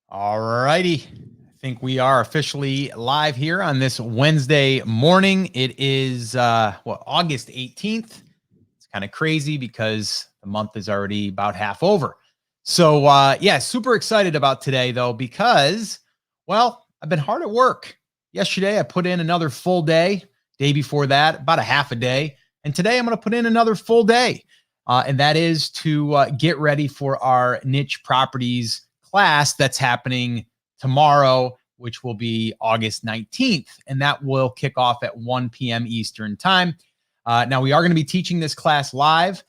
All righty. I think we are officially live here on this Wednesday morning. It is August 18th. It's kind of crazy because the month is already about half over. So super excited about today though, because, I've been hard at work. Yesterday I put in another full day. Day before that, about a half a day. And today I'm going to put in another full day. And that is to get ready for our niche properties class that's happening tomorrow, which will be August 19th. And that will kick off at 1 p.m. Eastern time. Now, we are going to be teaching this class live,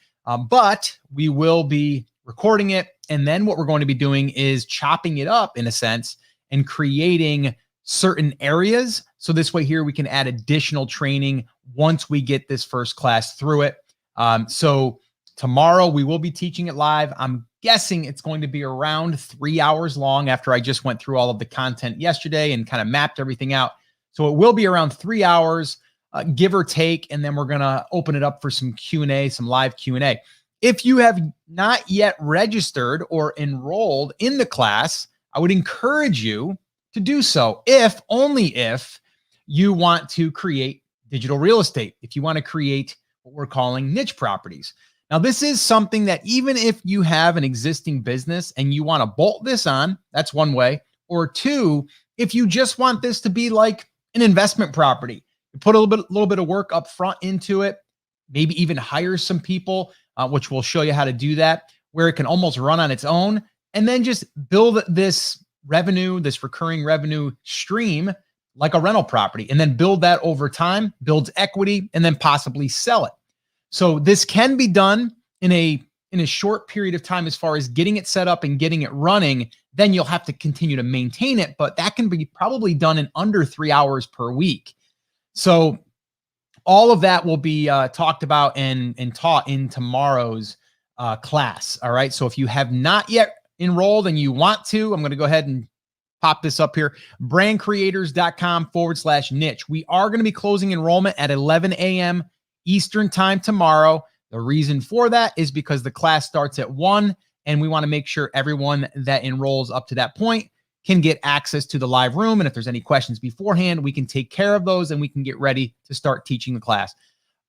but we will be recording it. And then what we're going to be doing is chopping it up in a sense and creating certain areas. So this way here, we can add additional training once we get this first class through it. So tomorrow we will be teaching it live. I'm guessing it's going to be around 3 hours long after I just went through all of the content yesterday and kind of mapped everything out. So it will be around 3 hours, give or take. And then we're going to open it up for some Q&A, some live Q&A. If you have not yet registered or enrolled in the class, I would encourage you to do so, if only if you want to create digital real estate, if you want to create what we're calling niche properties. Now, this is something that even if you have an existing business and you want to bolt this on, that's one way. Or two, if you just want this to be like an investment property, you put a little bit of work up front into it, maybe even hire some people, which we'll show you how to do that, where it can almost run on its own, and then just build this revenue, this recurring revenue stream like a rental property, and then build that over time, builds equity, and then possibly sell it. So this can be done in a short period of time as far as getting it set up and getting it running. Then you'll have to continue to maintain it, but that can be probably done in under 3 hours per week. So all of that will be talked about and taught in tomorrow's class. All right. So if you have not yet enrolled and you want to, I'm going to go ahead and pop this up here, brandcreators.com/niche. We are going to be closing enrollment at 11 a.m. Eastern time tomorrow. The reason for that is because the class starts at 1, and we want to make sure everyone that enrolls up to that point can get access to the live room. And if there's any questions beforehand, we can take care of those and we can get ready to start teaching the class.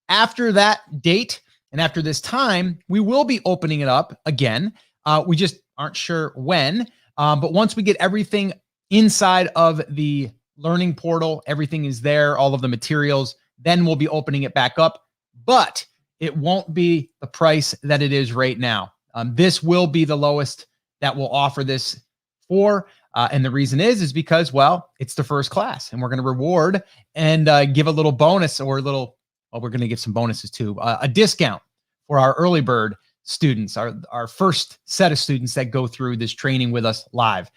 After that date and after this time, we will be opening it up again. We just aren't sure when, but once we get everything inside of the learning portal, everything is there, all of the materials, then we'll be opening it back up, but it won't be the price that it is right now. This will be the lowest that we'll offer this for. And the reason is because, it's the first class, and we're going to reward and give a little bonus or we're going to give some bonuses too, a discount for our early bird students, our first set of students that go through this training with us live.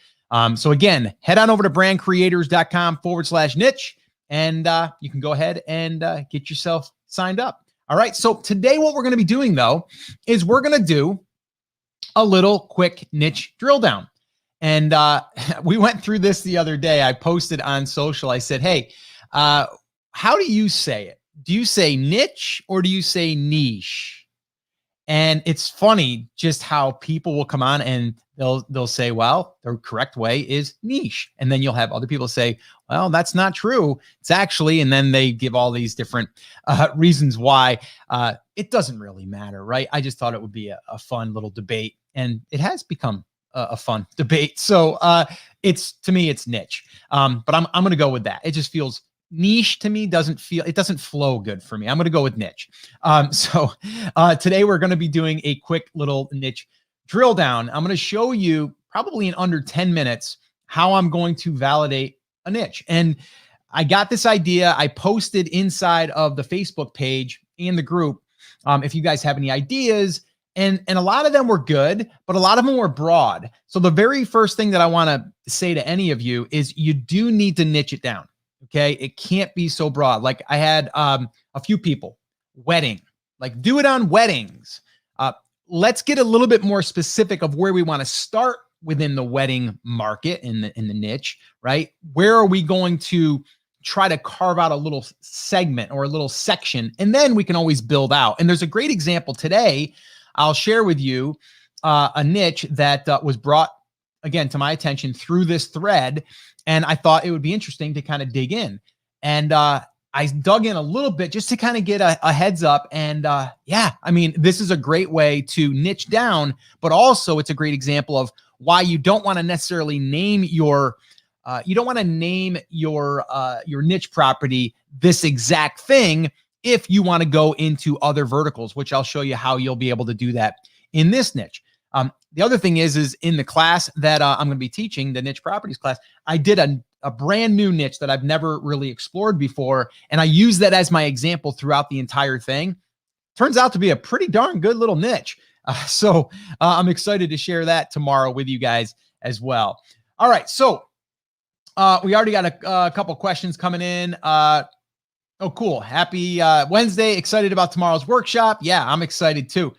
So again, head on over to brandcreators.com/niche, and you can go ahead and get yourself signed up. All right. So today, what we're going to be doing though, is we're going to do a little quick niche drill down. And we went through this the other day. I posted on social. I said, hey, how do you say it? Do you say niche or do you say niche? And it's funny just how people will come on and they'll say, well, the correct way is niche. And then you'll have other people say, well, that's not true. It's actually, and then they give all these different reasons why. It doesn't really matter, right? I just thought it would be a fun little debate, and it has become a fun debate. So to me, it's niche. But I'm going to go with that. It just feels niche to me. It doesn't flow good for me. I'm going to go with niche. So today we're going to be doing a quick little niche drill down. I'm going to show you probably in under 10 minutes how I'm going to validate a niche. And I got this idea. I posted inside of the Facebook page and the group. If you guys have any ideas, and a lot of them were good, but a lot of them were broad. So the very first thing that I want to say to any of you is you do need to niche it down. Okay. It can't be so broad. Like I had a few people, wedding, like do it on weddings. Let's get a little bit more specific of where we want to start within the wedding market in the niche, right? Where are we going to try to carve out a little segment or a little section, and then we can always build out. And there's a great example today. I'll share with you a niche that was brought again, to my attention through this thread. And I thought it would be interesting to kind of dig in. And I dug in a little bit just to kind of get a heads up. And yeah, I mean, this is a great way to niche down, but also it's a great example of why you don't want to necessarily name your niche property this exact thing if you want to go into other verticals, which I'll show you how you'll be able to do that in this niche. The other thing is in the class that I'm going to be teaching, the niche properties class, I did a brand new niche that I've never really explored before. And I use that as my example throughout the entire thing. Turns out to be a pretty darn good little niche. So I'm excited to share that tomorrow with you guys as well. All right. So we already got a couple questions coming in. Oh, cool. Happy Wednesday. Excited about tomorrow's workshop. Yeah, I'm excited too.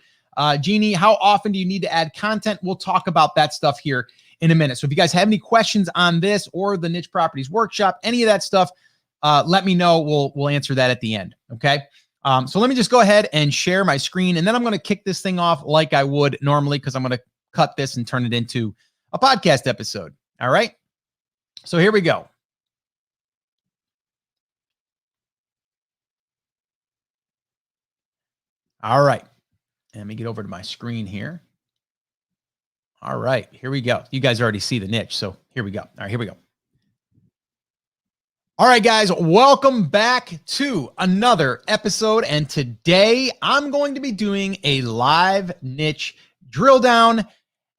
Jeannie, how often do you need to add content? We'll talk about that stuff here in a minute. So if you guys have any questions on this or the niche properties workshop, any of that stuff, let me know. We'll answer that at the end. Okay. So let me just go ahead and share my screen, and then I'm going to kick this thing off like I would normally, because I'm going to cut this and turn it into a podcast episode. All right. So here we go. All right. Let me get over to my screen here. All right, here we go. You guys already see the niche, so here we go. All right, here we go. All right, guys, welcome back to another episode. And today I'm going to be doing a live niche drill down,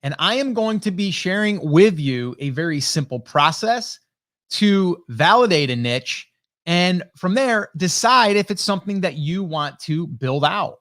and I am going to be sharing with you a very simple process to validate a niche, and from there, decide if it's something that you want to build out.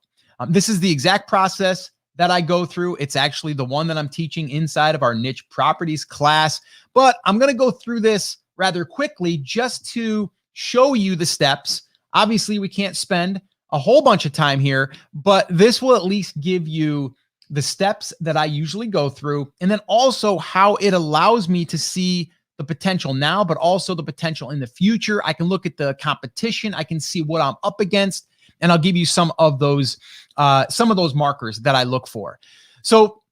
This is the exact process that I go through. It's actually the one that I'm teaching inside of our niche properties class, but I'm going to go through this rather quickly just to show you the steps. Obviously, we can't spend a whole bunch of time here, but this will at least give you the steps that I usually go through, and then also how it allows me to see the potential now, but also the potential in the future. I can look at the competition. I can see what I'm up against, and I'll give you some of those markers that I look for. So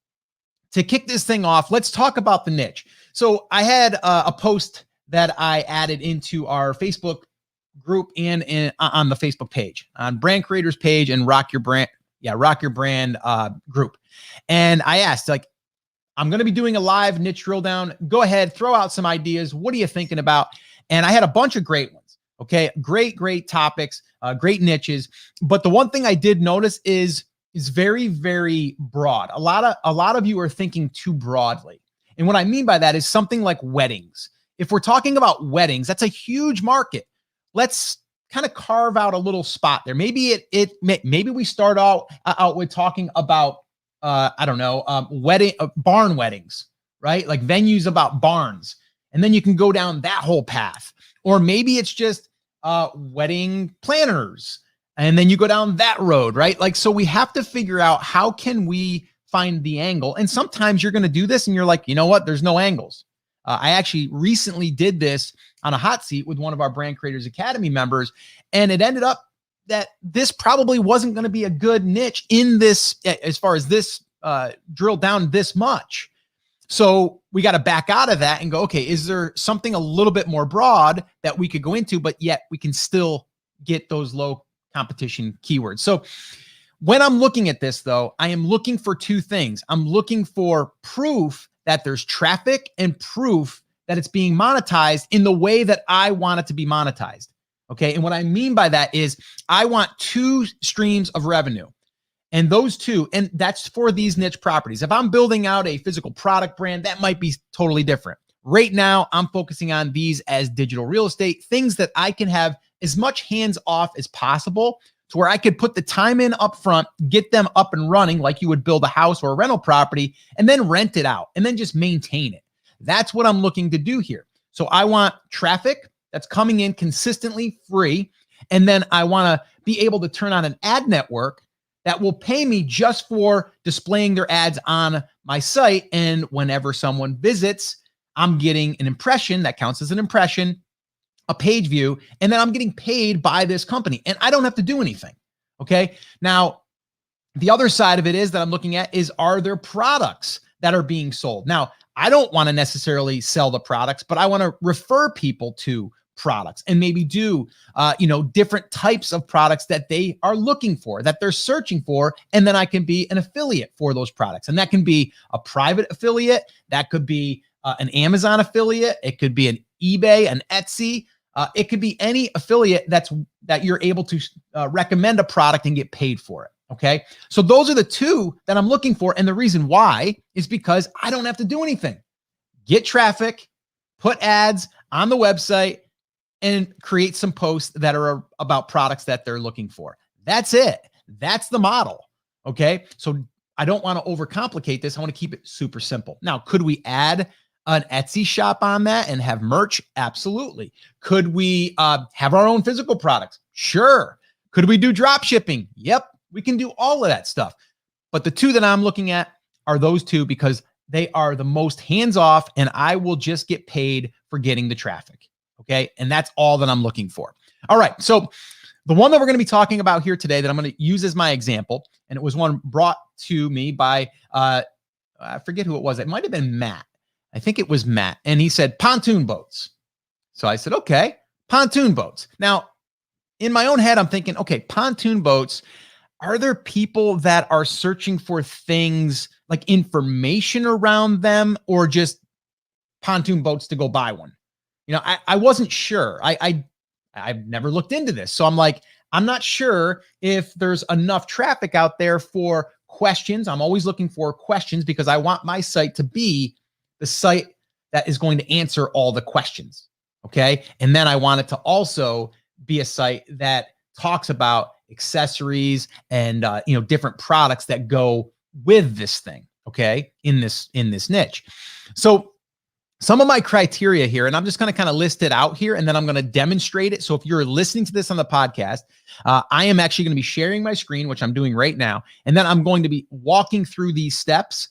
to kick this thing off, let's talk about the niche. So I had a post that I added into our Facebook group and on the Facebook page, on Brand Creators page and Rock Your Brand group. And I asked, like, I'm going to be doing a live niche drill down. Go ahead, throw out some ideas. What are you thinking about? And I had a bunch of great ones. Okay, great topics, great niches. But the one thing I did notice is very, very broad. A lot of you are thinking too broadly. And what I mean by that is something like weddings. If we're talking about weddings, that's a huge market. Let's kind of carve out a little spot there. Maybe maybe we start out with talking about barn weddings, right? Like venues about barns. And then you can go down that whole path. Or maybe it's just wedding planners, and then you go down that road, right? Like, so we have to figure out how can we find the angle. And sometimes you're going to do this and you're like, you know what? There's no angles. I actually recently did this on a hot seat with one of our Brand Creators Academy members, and it ended up that this probably wasn't going to be a good niche in this, as far as this drill down this much. So we got to back out of that and go, okay, is there something a little bit more broad that we could go into, but yet we can still get those low competition keywords? So when I'm looking at this, though, I am looking for two things. I'm looking for proof that there's traffic and proof that it's being monetized in the way that I want it to be monetized. Okay. And what I mean by that is I want two streams of revenue. And those two, and that's for these niche properties. If I'm building out a physical product brand, that might be totally different. Right now, I'm focusing on these as digital real estate, things that I can have as much hands off as possible, to where I could put the time in up front, get them up and running like you would build a house or a rental property, and then rent it out and then just maintain it. That's what I'm looking to do here. So I want traffic that's coming in consistently free. And then I want to be able to turn on an ad network that will pay me just for displaying their ads on my site. And whenever someone visits, I'm getting an impression that counts as an impression, a page view, and then I'm getting paid by this company. And I don't have to do anything. Okay. Now, the other side of it is that I'm looking at is, are there products that are being sold? Now, I don't want to necessarily sell the products, but I want to refer people to products and maybe do, different types of products that they are looking for, that they're searching for. And then I can be an affiliate for those products. And that can be a private affiliate. That could be an Amazon affiliate. It could be an eBay, an Etsy. It could be any affiliate that you're able to recommend a product and get paid for it. Okay. So those are the two that I'm looking for. And the reason why is because I don't have to do anything. Get traffic, put ads on the website, and create some posts that are about products that they're looking for. That's it. That's the model. Okay. So I don't want to overcomplicate this. I want to keep it super simple. Now, could we add an Etsy shop on that and have merch? Absolutely. Could we have our own physical products? Sure. Could we do drop shipping? Yep. We can do all of that stuff. But the two that I'm looking at are those two because they are the most hands-off and I will just get paid for getting the traffic. Okay. And that's all that I'm looking for. All right. So the one that we're going to be talking about here today that I'm going to use as my example, and it was one brought to me by, I forget who it was. It might've been Matt. I think it was Matt. And he said pontoon boats. So I said, okay, pontoon boats. Now in my own head, I'm thinking, okay, pontoon boats. Are there people that are searching for things like information around them or just pontoon boats to go buy one? I wasn't sure. I've never looked into this. So I'm like, I'm not sure if there's enough traffic out there for questions. I'm always looking for questions because I want my site to be the site that is going to answer all the questions. Okay. And then I want it to also be a site that talks about accessories and, different products that go with this thing. Okay. In this niche. So some of my criteria here, and I'm just going to kind of list it out here and then I'm going to demonstrate it. So if you're listening to this on the podcast, I am actually going to be sharing my screen, which I'm doing right now. And then I'm going to be walking through these steps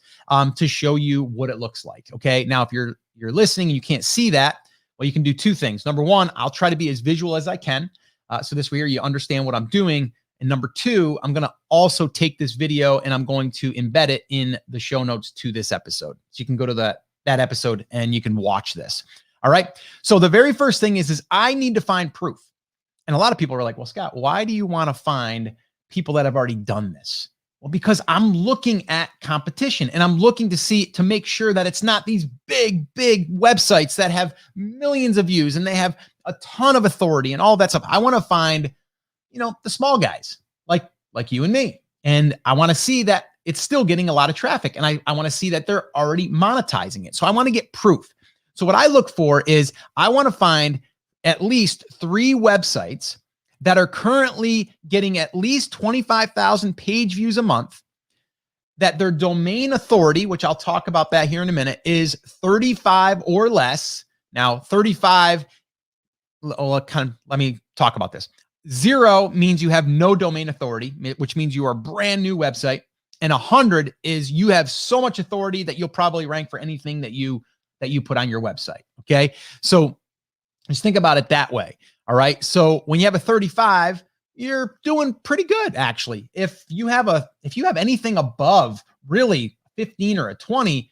to show you what it looks like. Okay. Now, if you're listening and you can't see that, well, you can do two things. Number one, I'll try to be as visual as I can. So this way here, you understand what I'm doing. And number two, I'm going to also take this video and I'm going to embed it in the show notes to this episode. So you can go to that episode and you can watch this. All right. So the very first thing is I need to find proof. And a lot of people are like, well, Scott, why do you want to find people that have already done this? Well, because I'm looking at competition and I'm looking to make sure that it's not these big websites that have millions of views and they have a ton of authority and all that stuff. I want to find, the small guys like you and me. And I want to see that it's still getting a lot of traffic. And I want to see that they're already monetizing it. So I want to get proof. So what I look for is I want to find at least 3 websites that are currently getting at least 25,000 page views a month, that their domain authority, which I'll talk about that here in a minute, is 35 or less. Now, 35, let me talk about this. 0 means you have no domain authority, which means you are a brand new website. And 100 is you have so much authority that you'll probably rank for anything that you put on your website. Okay. So just think about it that way. All right. So when you have a 35, you're doing pretty good. Actually, if you have anything above really 15 or a 20,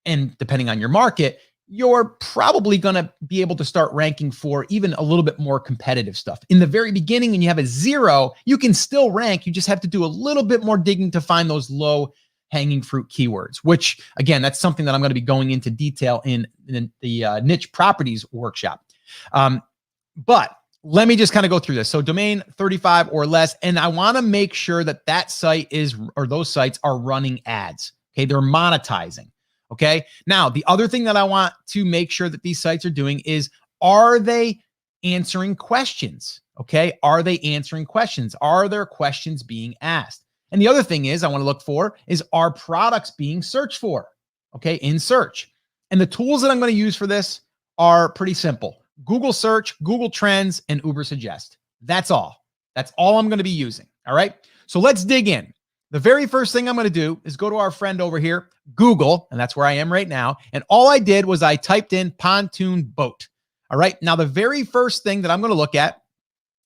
and depending on your market, you're probably going to be able to start ranking for even a little bit more competitive stuff. In the very beginning, when you have a 0, you can still rank. You just have to do a little bit more digging to find those low hanging fruit keywords, which again, that's something that I'm going to be going into detail in the niche properties workshop. But let me just kind of go through this. So domain 35 or less. And I want to make sure that site or those sites are running ads. Okay. They're monetizing. Okay. Now, the other thing that I want to make sure that these sites are doing is, are they answering questions? Okay. Are they answering questions? Are there questions being asked? And the other thing is I want to look for is, are products being searched for? Okay. In search. And the tools that I'm going to use for this are pretty simple. Google search, Google Trends, and Uber Suggest. That's all. That's all I'm going to be using. All right. So let's dig in. The very first thing I'm going to do is go to our friend over here, Google, and that's where I am right now. And all I did was I typed in pontoon boat. All right. Now, the very first thing that I'm going to look at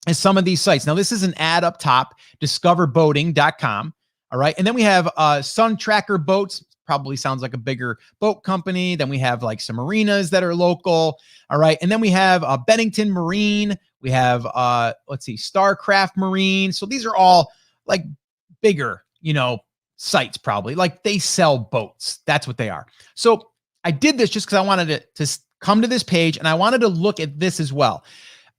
is some of these sites. Now, this is an ad up top, discoverboating.com. All right. And then we have Sun Tracker Boats, probably sounds like a bigger boat company. Then we have like some marinas that are local. All right. And then we have Bennington Marine. We have, let's see, Starcraft Marine. So these are all like bigger, sites probably. Like they sell boats. That's what they are. So I did this just because I wanted to come to this page and I wanted to look at this as well.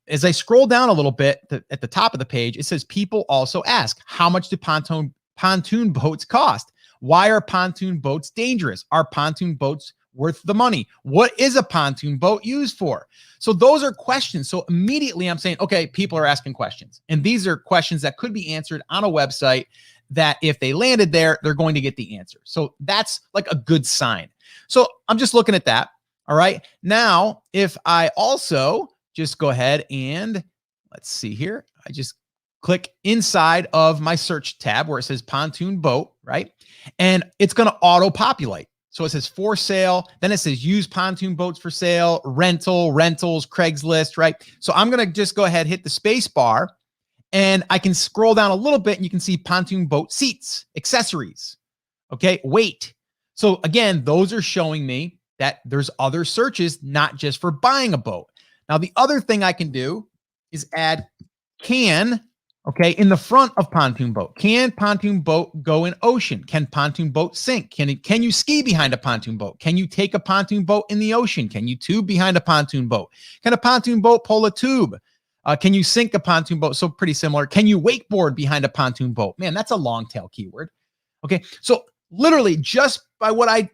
As I scroll down a little bit at the top of the page, it says people also ask, how much do pontoon boats cost? Why are pontoon boats dangerous? Are pontoon boats worth the money? What is a pontoon boat used for? So those are questions. So immediately I'm saying, okay, people are asking questions. And these are questions that could be answered on a website that if they landed there, they're going to get the answer. So that's like a good sign. So I'm just looking at that. All right. Now, if I also just go ahead and let's see here. I just click inside of my search tab where it says pontoon boat, right? And it's going to auto populate. So it says for sale. Then it says use pontoon boats for sale, rentals, Craigslist, right? So I'm going to just go ahead, hit the space bar, and I can scroll down a little bit and you can see pontoon boat seats, accessories, okay, weight. So again, those are showing me that there's other searches, not just for buying a boat. Now, the other thing I can do is add can, okay, in the front of pontoon boat. Can pontoon boat go in ocean? Can pontoon boat sink? Can you ski behind a pontoon boat? Can you take a pontoon boat in the ocean? Can you tube behind a pontoon boat? Can a pontoon boat pull a tube? Can you sink a pontoon boat? So pretty similar. Can you wakeboard behind a pontoon boat? Man, that's a long tail keyword. Okay, so literally just by what I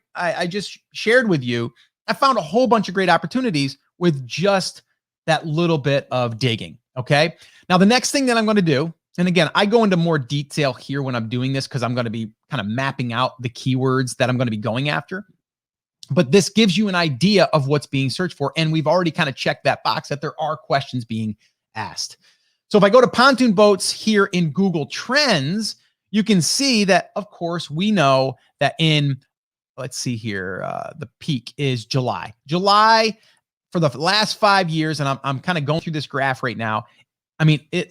just shared with you, I found a whole bunch of great opportunities with just that little bit of digging. Okay. Now, the next thing that I'm going to do, and again, I go into more detail here when I'm doing this because I'm going to be kind of mapping out the keywords that I'm going to be going after. But this gives you an idea of what's being searched for. And we've already kind of checked that box that there are questions being asked. So if I go to pontoon boats here in Google Trends, you can see that, of course, we know that let's see here, the peak is July. July for the last 5 years, and I'm kind of going through this graph right now. I mean, it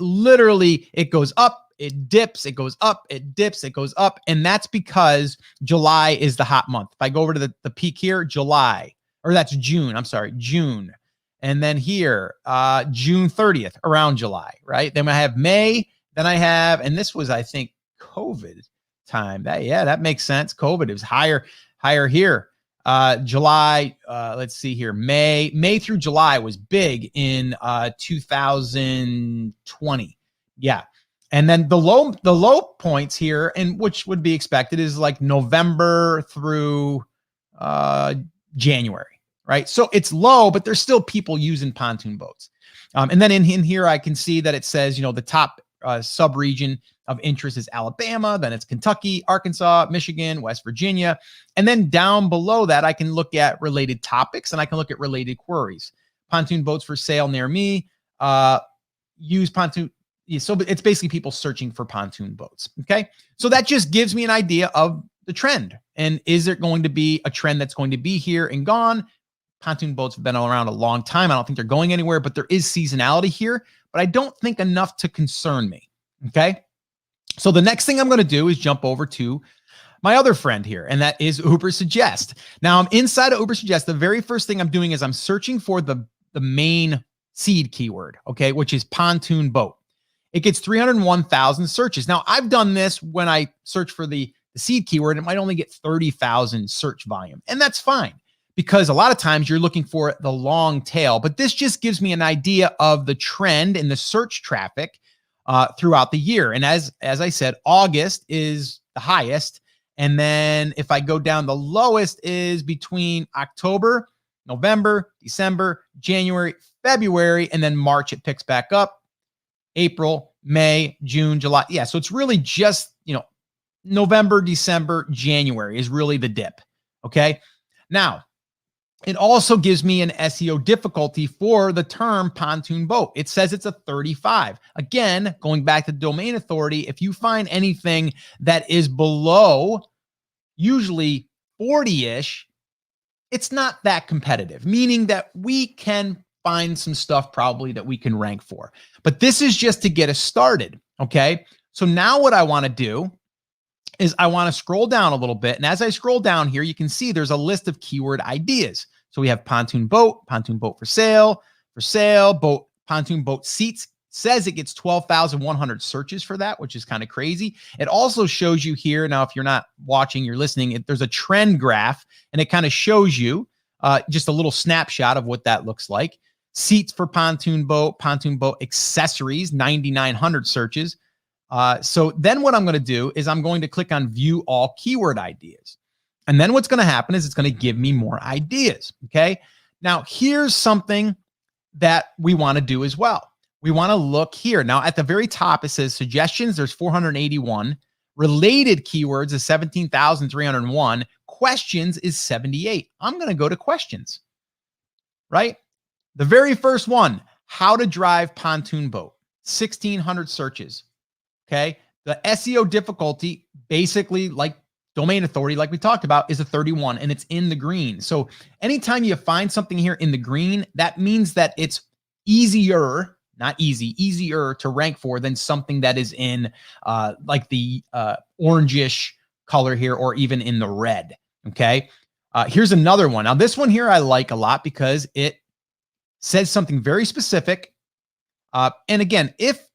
goes up, it dips, it goes up, it dips, it goes up. And that's because July is the hot month. If I go over to the peak here, July, or that's June, I'm sorry, June. And then here, June 30th, around July, right? Then I have May, then I have, and this was, I think, COVID time. That makes sense. COVID, it was higher here. July, let's see here. May through July was big in 2020. Yeah. And then the low points here, and which would be expected, is like November through January, right? So it's low, but there's still people using pontoon boats. And then in here, I can see that it says, the top sub-region of interest is Alabama, then it's Kentucky, Arkansas, Michigan, West Virginia. And then down below that, I can look at related topics and I can look at related queries. Pontoon boats for sale near me, use pontoon. So it's basically people searching for pontoon boats. Okay. So that just gives me an idea of the trend. And is there going to be a trend that's going to be here and gone? Pontoon boats have been around a long time. I don't think they're going anywhere, but there is seasonality here, but I don't think enough to concern me. Okay. So the next thing I'm going to do is jump over to my other friend here, and that is Ubersuggest. Now I'm inside of Ubersuggest. The very first thing I'm doing is I'm searching for the main seed keyword, okay, which is pontoon boat. It gets 301,000 searches. Now I've done this when I search for the seed keyword, it might only get 30,000 search volume, and that's fine because a lot of times you're looking for the long tail, but this just gives me an idea of the trend in the search traffic throughout the year. And as I said, August is the highest. And then if I go down, the lowest is between October, November, December, January, February, and then March, it picks back up. April, May, June, July. Yeah. So it's really just, November, December, January is really the dip. Okay. Now, it also gives me an SEO difficulty for the term pontoon boat. It says it's a 35. Again, going back to domain authority, if you find anything that is below usually 40-ish, it's not that competitive, meaning that we can find some stuff probably that we can rank for. But this is just to get us started, okay? So now what I want to do is I want to scroll down a little bit. And as I scroll down here, you can see there's a list of keyword ideas. So we have pontoon boat for sale, boat, pontoon boat seats. Says it gets 12,100 searches for that, which is kind of crazy. It also shows you here. Now, if you're not watching, you're listening, there's a trend graph, and it kind of shows you just a little snapshot of what that looks like. Seats for pontoon boat accessories, 9,900 searches. So then what I'm going to do is I'm going to click on view all keyword ideas. And then what's going to happen is it's going to give me more ideas. Okay. Now here's something that we want to do as well. We want to look here. Now at the very top, it says suggestions. There's 481. Related keywords is 17,301. Questions is 78. I'm going to go to questions, right? The very first one, how to drive pontoon boat, 1,600 searches. Okay. The SEO difficulty, basically like domain authority, like we talked about, is a 31, and it's in the green. So anytime you find something here in the green, that means that it's easier, not easy, easier to rank for than something that is in like the orangish color here, or even in the red. Okay. Here's another one. Now this one here I like a lot because it says something very specific. And again, if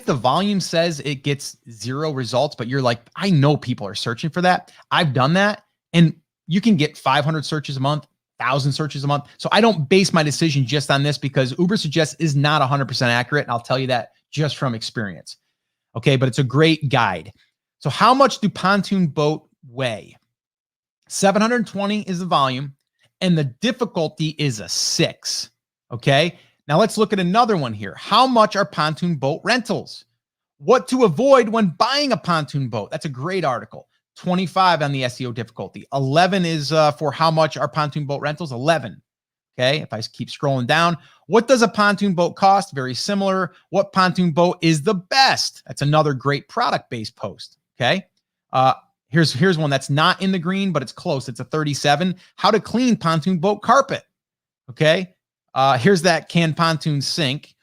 the volume says it gets 0 results, but you're like, I know people are searching for that. I've done that. And you can get 500 searches a month, 1,000 searches a month. So I don't base my decision just on this, because Ubersuggest is not 100% accurate. And I'll tell you that just from experience. Okay. But it's a great guide. So how much do pontoon boat weigh? 720 is the volume, and the difficulty is a 6. Okay. Now let's look at another one here. How much are pontoon boat rentals? What to avoid when buying a pontoon boat? That's a great article. 25 on the SEO difficulty. 11 is for how much are pontoon boat rentals? 11. Okay. If I keep scrolling down, what does a pontoon boat cost? Very similar. What pontoon boat is the best? That's another great product-based post. Okay. Here's one that's not in the green, but it's close. It's a 37. How to clean pontoon boat carpet. Okay. Here's that, can pontoon sink?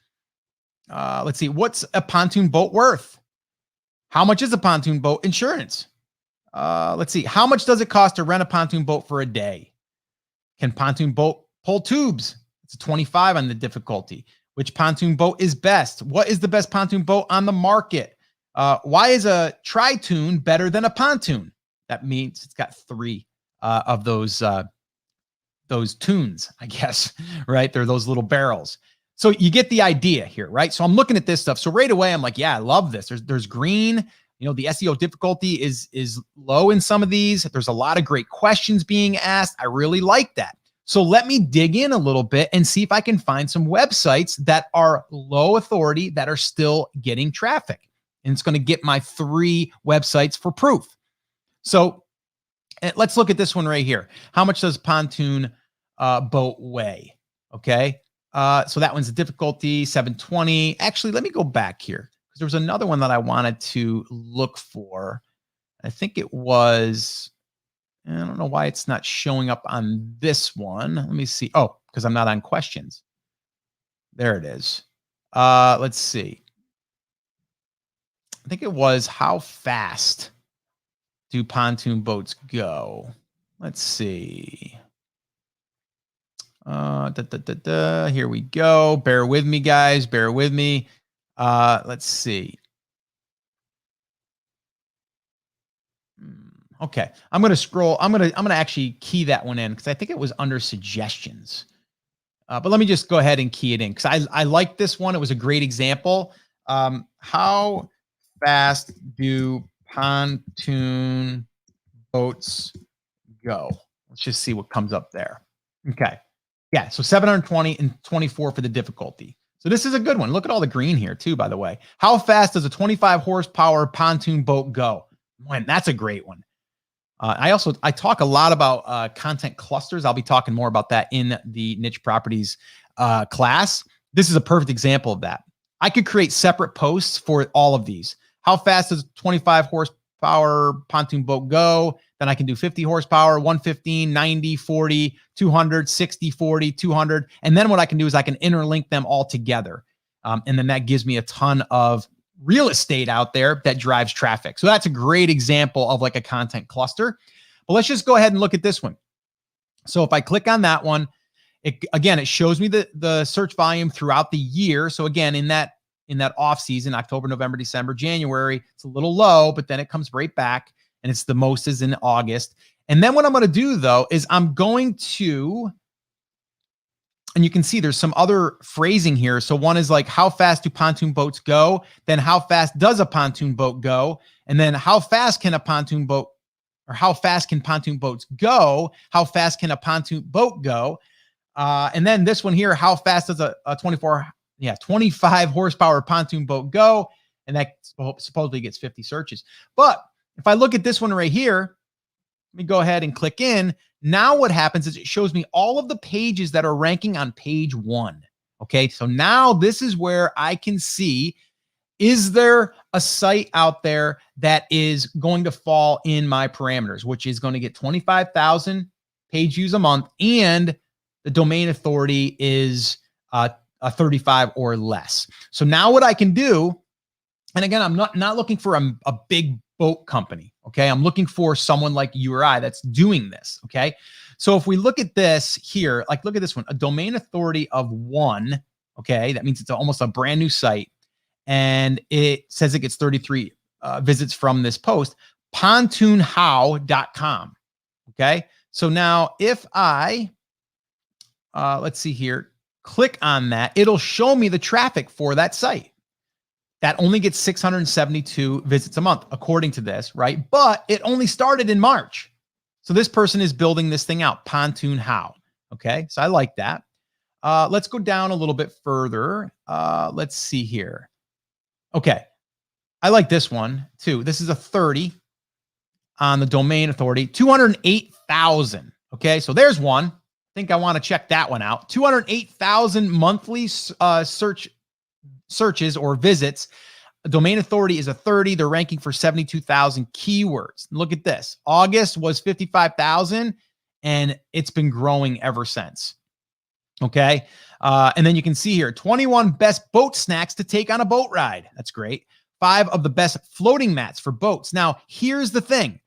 Let's see. What's a pontoon boat worth? How much is a pontoon boat insurance? Let's see. How much does it cost to rent a pontoon boat for a day? Can pontoon boat pull tubes? It's a 25 on the difficulty. Which pontoon boat is best? What is the best pontoon boat on the market? Why is a tri-tune better than a pontoon? That means it's got 3 of those tunes, I guess, right? They're those little barrels. So you get the idea here, right? So I'm looking at this stuff. So right away, I'm like, yeah, I love this. There's green. You know, the SEO difficulty is low in some of these. There's a lot of great questions being asked. I really like that. So let me dig in a little bit and see if I can find some websites that are low authority that are still getting traffic. And it's going to get my 3 websites for proof. So let's look at this one right here. How much does pontoon boat weigh? Okay. So that one's the difficulty, 720. Actually, let me go back here, because there was another one that I wanted to look for. I think it was, I don't know why it's not showing up on this one. Let me see. Oh, because I'm not on questions. There it is. Let's see. I think it was, how fast do pontoon boats go? Let's see. Here we go. Bear with me, guys. Bear with me. Let's see. Okay. I'm going to scroll. I'm going to actually key that one in, because I think it was under suggestions. But let me just go ahead and key it in, because I like this one. It was a great example. How fast do pontoon boats go? Let's just see what comes up there. Okay. Yeah. So 720 and 24 for the difficulty. So this is a good one. Look at all the green here too, by the way. How fast does a 25 horsepower pontoon boat go? Man, that's a great one. I talk a lot about content clusters. I'll be talking more about that in the niche properties class. This is a perfect example of that. I could create separate posts for all of these. How fast does 25 horsepower pontoon boat go? Then I can do 50 horsepower, 115, 90, 40, 200, 60, 40, 200. And then what I can do is I can interlink them all together. And then that gives me a ton of real estate out there that drives traffic. So that's a great example of like a content cluster. But let's just go ahead and look at this one. So if I click on that one, it shows me the search volume throughout the year. So again, in that off season, October, November, December, January, it's a little low, but then it comes right back, and it's the most is in August. And then what I'm going to do though is I'm going to, and you can see there's some other phrasing here. So one is like, how fast do pontoon boats go? Then how fast does a pontoon boat go? And then how fast can a pontoon boat, or how fast can pontoon boats go? How fast can a pontoon boat go? And then this one here, how fast does a 25 horsepower pontoon boat go? And that supposedly gets 50 searches. But if I look at this one right here, let me go ahead and click in. Now what happens is it shows me all of the pages that are ranking on page 1. Okay, so now this is where I can see, is there a site out there that is going to fall in my parameters, which is going to get 25,000 page views a month, and the domain authority is a 35 or less. So now what I can do, and again, I'm not looking for a big boat company. Okay. I'm looking for someone like you or I that's doing this. Okay. So if we look at this here, like look at this one, a domain authority of 1. Okay. That means it's almost a brand new site. And it says it gets 33 visits from this post, pontoonhow.com. Okay. So now if I, let's see here, click on that, it'll show me the traffic for that site. That only gets 672 visits a month, according to this, right? But it only started in March. So this person is building this thing out, Pontoon How. Okay, so I like that. Let's go down a little bit further. Let's see here. Okay, I like this one too. This is a 30 on the domain authority, 208,000. Okay, so there's one. I think I want to check that one out. 208,000 monthly searches or visits. A domain authority is a 30. They're ranking for 72,000 keywords. Look at this. August was 55,000, and it's been growing ever since. Okay. And then you can see here, 21 best boat snacks to take on a boat ride. That's great. 5 of the best floating mats for boats. Now, here's the thing.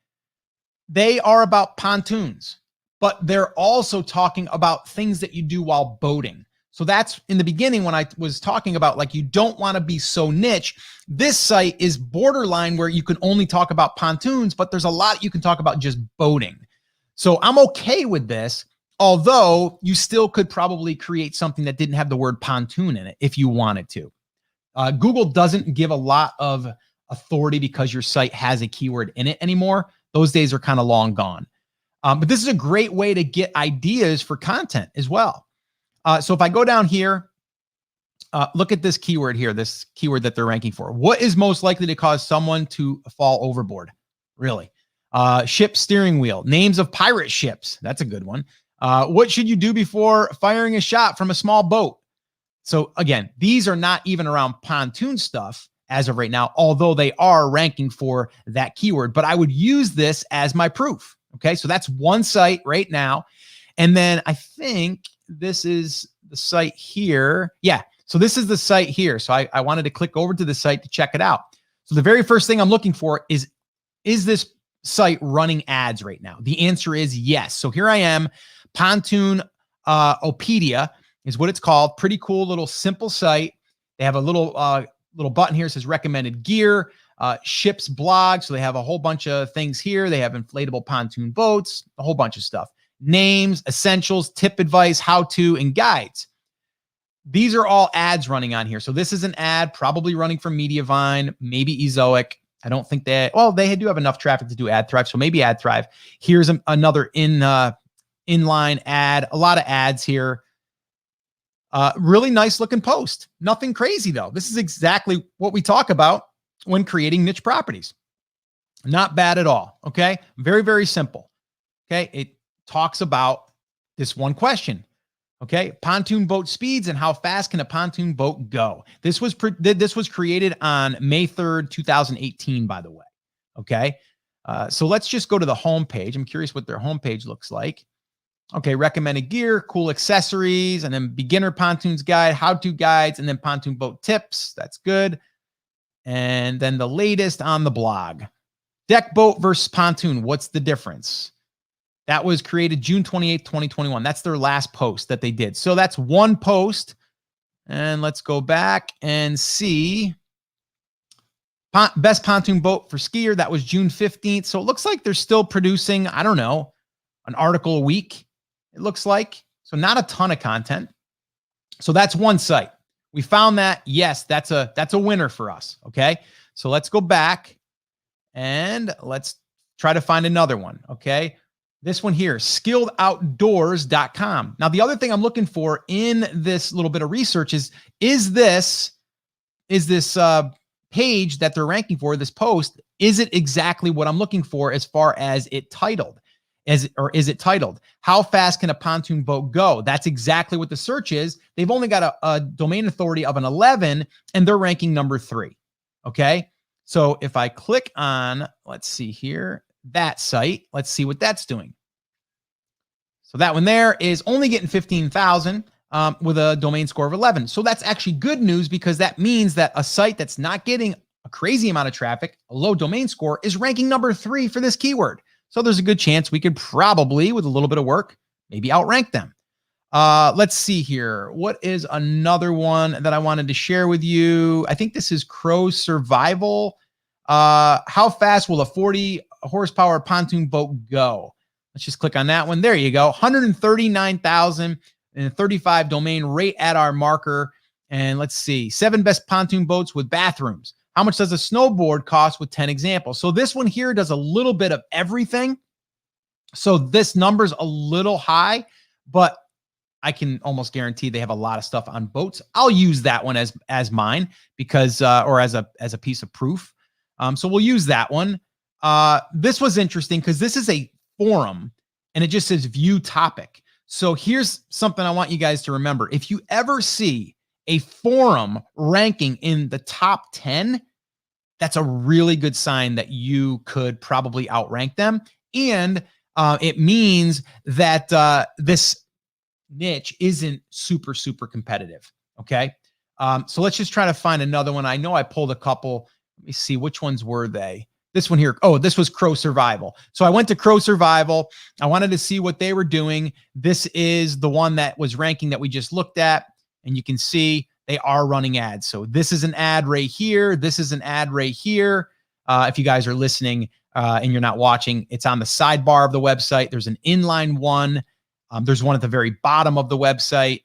They are about pontoons, but they're also talking about things that you do while boating. So that's in the beginning when I was talking about, like, you don't want to be so niche. This site is borderline where you can only talk about pontoons, but there's a lot you can talk about just boating. So I'm okay with this, although you still could probably create something that didn't have the word pontoon in it if you wanted to. Google doesn't give a lot of authority because your site has a keyword in it anymore. Those days are kind of long gone. But this is a great way to get ideas for content as well. So if I go down here, look at this keyword here, this keyword that they're ranking for. What is most likely to cause someone to fall overboard? Really? Ship steering wheel, names of pirate ships. That's a good one. What should you do before firing a shot from a small boat? So again, these are not even around pontoon stuff as of right now, although they are ranking for that keyword, but I would use this as my proof. Okay. So that's one site right now. And then I think this is the site here. Yeah. So this is the site here. So I wanted to click over to the site to check it out. So the very first thing I'm looking for is this site running ads right now? The answer is yes. So here I am. Pontoon Opedia is what it's called. Pretty cool little simple site. They have a little button here that says recommended gear, ships blog. So they have a whole bunch of things here. They have inflatable pontoon boats, a whole bunch of stuff. Names, essentials, tip advice, how-to, and guides. These are all ads running on here. So this is an ad probably running from Mediavine, maybe Ezoic. I don't think they do have enough traffic to do AdThrive, so maybe AdThrive. Here's another inline ad, a lot of ads here. Really nice looking post. Nothing crazy though. This is exactly what we talk about when creating niche properties. Not bad at all. Okay. Very, very simple. Okay. It talks about this one question. Okay. Pontoon boat speeds and how fast can a pontoon boat go? This was created on May 3rd, 2018, by the way. Okay. So let's just go to the home page. I'm curious what their homepage looks like. Okay, recommended gear, cool accessories, and then beginner pontoons guide, how-to guides, and then pontoon boat tips. That's good. And then the latest on the blog. Deck boat versus pontoon. What's the difference? That was created June 28th, 2021. That's their last post that they did. So that's one post. And let's go back and see. Best pontoon boat for skier. That was June 15th. So it looks like they're still producing, I don't know, an article a week, it looks like. So not a ton of content. So that's one site. We found that, yes, that's a winner for us. Okay. So let's go back and let's try to find another one. Okay. This one here, skilledoutdoors.com. Now, the other thing I'm looking for in this little bit of research is this page that they're ranking for, this post, is it exactly what I'm looking for as far as it titled? Is it titled, How Fast Can a Pontoon Boat Go? That's exactly what the search is. They've only got a domain authority of an 11, and they're ranking number 3. Okay. So if I click on, let's see here, that site, let's see what that's doing. So that one there is only getting 15,000 with a domain score of 11. So that's actually good news, because that means that a site that's not getting a crazy amount of traffic, a low domain score, is ranking number 3 for this keyword. So there's a good chance we could probably, with a little bit of work, maybe outrank them. Let's see here. What is another one that I wanted to share with you? I think this is Crow Survival. How fast will a 40 horsepower pontoon boat go? Let's just click on that one. There you go. 139,035 domain right at our marker. And let's see, 7 best pontoon boats with bathrooms. How much does a snowboard cost with 10 examples? So this one here does a little bit of everything. So this number's a little high, but I can almost guarantee they have a lot of stuff on boats. I'll use that one as mine, because or as a piece of proof. So we'll use that one. This was interesting because this is a forum and it just says view topic. So here's something I want you guys to remember. If you ever see a forum ranking in the top 10, that's a really good sign that you could probably outrank them. And it means that this niche isn't super, super competitive. Okay. So let's just try to find another one. I know I pulled a couple. Let me see, which ones were they? This one here. Oh, this was Crow Survival. So I went to Crow Survival. I wanted to see what they were doing. This is the one that was ranking that we just looked at. And you can see they are running ads. So this is an ad right here. This is an ad right here. If you guys are listening and you're not watching, it's on the sidebar of the website. There's an inline one. There's one at the very bottom of the website.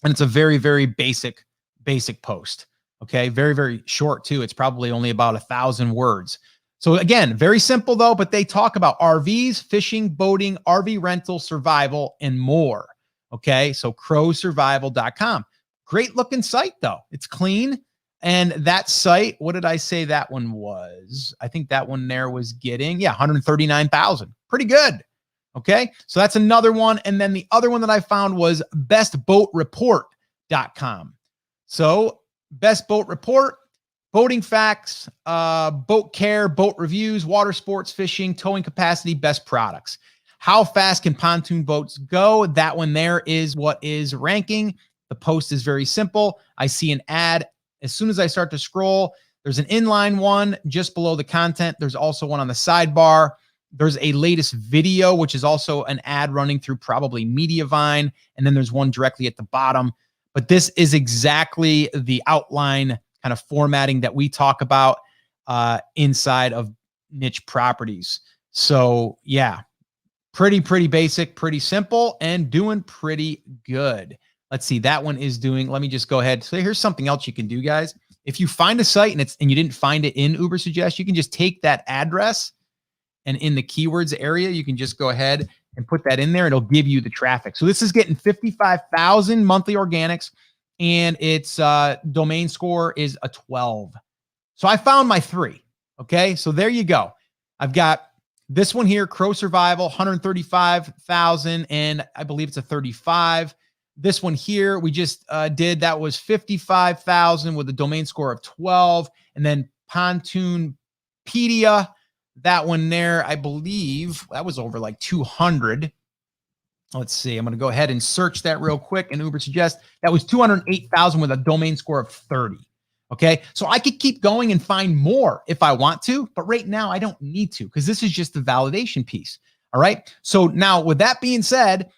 And it's a very, very basic post. Okay. Very, very short too. It's probably only about 1,000 words. So again, very simple though, but they talk about RVs, fishing, boating, RV rental, survival, and more. Okay. So crowsurvival.com. Great looking site though. It's clean. And that site, what did I say that one was? I think that one there was getting, 139,000. Pretty good. Okay. So that's another one. And then the other one that I found was bestboatreport.com. So Best Boat Report, boating facts, boat care, boat reviews, water sports, fishing, towing capacity, best products. How fast can pontoon boats go? That one there is what is ranking. The post is very simple. I see an ad. As soon as I start to scroll, there's an inline one just below the content. There's also one on the sidebar. There's a latest video, which is also an ad running through probably Mediavine. And then there's one directly at the bottom. But this is exactly the outline kind of formatting that we talk about inside of niche properties. So yeah, pretty basic, pretty simple, and doing pretty good. Let's see, that one is doing, let me just go ahead. So here's something else you can do, guys. If you find a site and you didn't find it in Ubersuggest, you can just take that address, and in the keywords area, you can just go ahead and put that in there. It'll give you the traffic. So this is getting 55,000 monthly organics, and its domain score is a 12. So I found my 3. Okay. So there you go. I've got this one here, Crow Survival, 135,000, and I believe it's a 35. This one here we just did, that was 55,000 with a domain score of 12. And then Pontoonpedia, that one there, I believe that was over like 200. Let's see. I'm going to go ahead and search that real quick in Ubersuggest. That was 208,000 with a domain score of 30. Okay. So I could keep going and find more if I want to, but right now I don't need to because this is just the validation piece. All right. So now with that being said,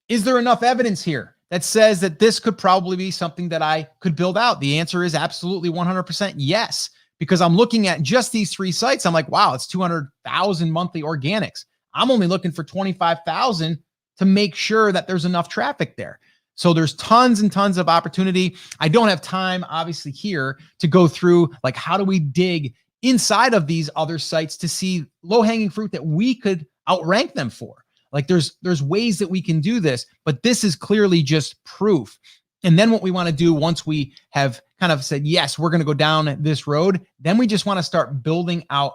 is there enough evidence here that says that this could probably be something that I could build out? The answer is absolutely 100% yes, because I'm looking at just these 3 sites. I'm like, wow, it's 200,000 monthly organics. I'm only looking for 25,000 to make sure that there's enough traffic there. So there's tons and tons of opportunity. I don't have time, obviously, here to go through like how do we dig inside of these other sites to see low-hanging fruit that we could outrank them for. Like there's ways that we can do this, but this is clearly just proof. And then what we want to do once we have kind of said, yes, we're going to go down this road, then we just want to start building out